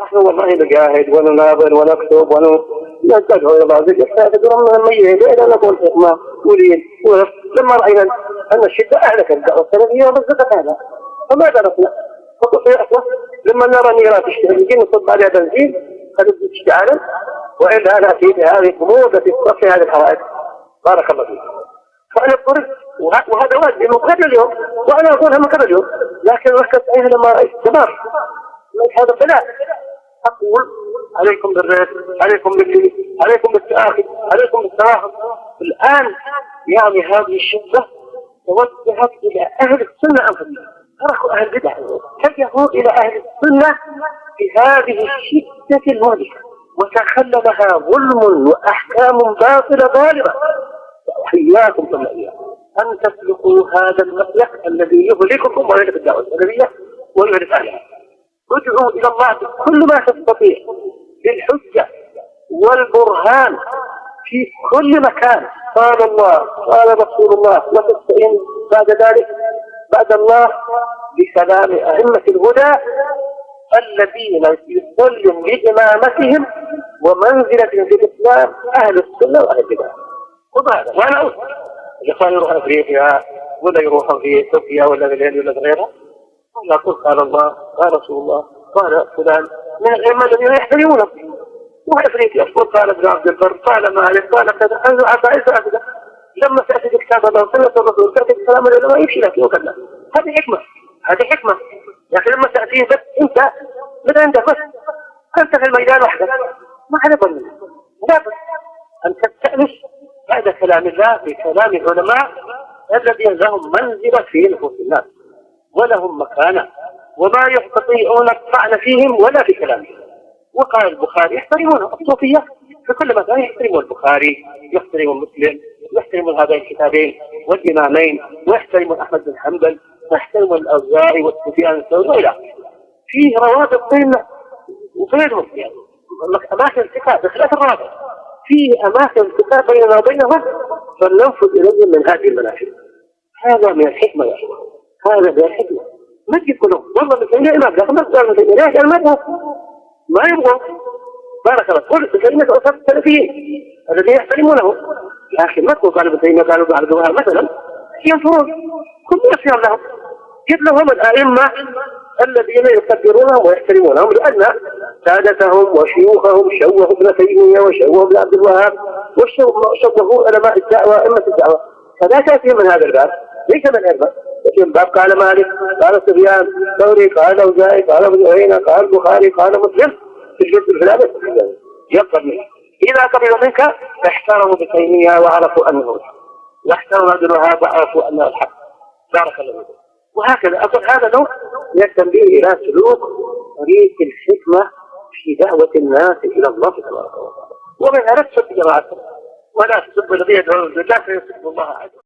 نحن والله نجاهد ونناظر ونكتب وندعو إلى الله بالإحسان ونميز إلى نقول حكمة ولين. لما رأينا أن الشدة أهلك الدعوة السلفية ومزقت أهلها فماذا نصنع؟ لما نرى نيرات الشهريين نصب عليها بنزين خلت اشتعالا وإلا نأتي بهذه الأمور التي تصفي هذه الحوائج. بارك الله فيك. فأنا أقول وهذا واجب مقرر اليوم وأنا أقولها مقرر اليوم، لكن ركزت عليها لما رأيت الدمار هذا بلاء. أقول عليكم بالرزق، عليكم بالليل، عليكم بالتآخي، عليكم بالتراحم. الآن يعني هذه الشدة توجهت إلى أهل السنة أنفسهم، تركوا أهل البدع، اتجهوا إلى أهل السنة في هذه الشدة المهلكة وتخللها ظلم وأحكام باطلة ظالمة. وحياكم ثم إياكم أن تسلكوا هذا المسلك الذي يهلككم ويهلك الدعوة السلفية ويهلك أهلها. ادعوا إلى الله بكل ما تستطيع بالحجة والبرهان في كل مكان. قال الله قال رسول الله، وتستعين بعد ذلك بعد الله بكلام أئمة الهدى الذين يسلم بإمامتهم ومنزلتهم في الإسلام أهل السنة وأهل البدع. وهذا وأنا أقول الإخوان يروحوا أفريقيا ولا يروحوا في تركيا ولا في الهند ولا في غيرها، ولا أقول قال الله قال رسول الله قال فلان من الأئمة الذين يحترمونه. وأفريقيا يقول قال ابن عبد البر قال مالك قال كذا أنزل عفائز أبدا. لما تأتي بكتاب الله سنة الرسول تأتي بكلام العلماء يمشي لك وكذا. هذه حكمة، هذه حكمة. لكن لما تأتي بس أنت من عندك بس أنت في الميدان وحدك ما حدا ظن. لا بس أن تستأنس بعد كلام الله بكلام العلماء الذين لهم منزلة في نفوس الناس ولهم مكانة وما يستطيعون الطعن فيهم ولا في كلامهم. وقال البخاري يحترمونه، الصوفية في كل مكان يحترمون البخاري، يحترمون مسلم، يحترمون هذين الكتابين والإمامين، ويحترمون أحمد بن حنبل، ويحترمون الأوزاعي والسفيان الثوري وإلى فيه روابط بيننا وبينهم، يعني أماكن التقاء بخلاف الرابط فيه أماكن التقاء بيننا وبينهم فلننفذ إليهم من هذه المنافذ. هذا من الحكمة يا أخوان، هذا من الحكمة. ما تجي كلهم والله بتقول إمام لكن ما تقول مثل إله المذهب ما يبغى. بارك الله قل بكلمة أصحاب السلفيين الذين يحترمونه، لكن ما تقول قالوا بكلمة قالوا بعد ظهر مثلا ينفرون كل يصير لهم. جد لهم الأئمة الذين يكبرونهم ويحترمونهم لأن سادتهم وشيوخهم شوهوا ابن تيمية وشوهوا ابن عبد الوهاب وشوهوا علماء الدعوة أئمة الدعوة. فلا تأتي من هذا الباب، ليس من الباب. لكن باب قال مالك قال سفيان ثوري قال أوزاعي قال ابن عيينة قال البخاري قال مسلم في الجزء الفلاني يقبل منه. إذا قبلوا منك احترموا بتيمية وعرفوا أنه الحق، واحترموا عبد الوهاب وعرفوا أنه الحق. بارك الله فيكم. وهكذا أقول هذا نوع من التنبيه إلى سلوك طريق الحكمة في دعوة الناس إلى الله تبارك وتعالى. ومن لا تسب جماعتهم ولا تسب الذين يدعون الزكاة فيسب الله عز وجل.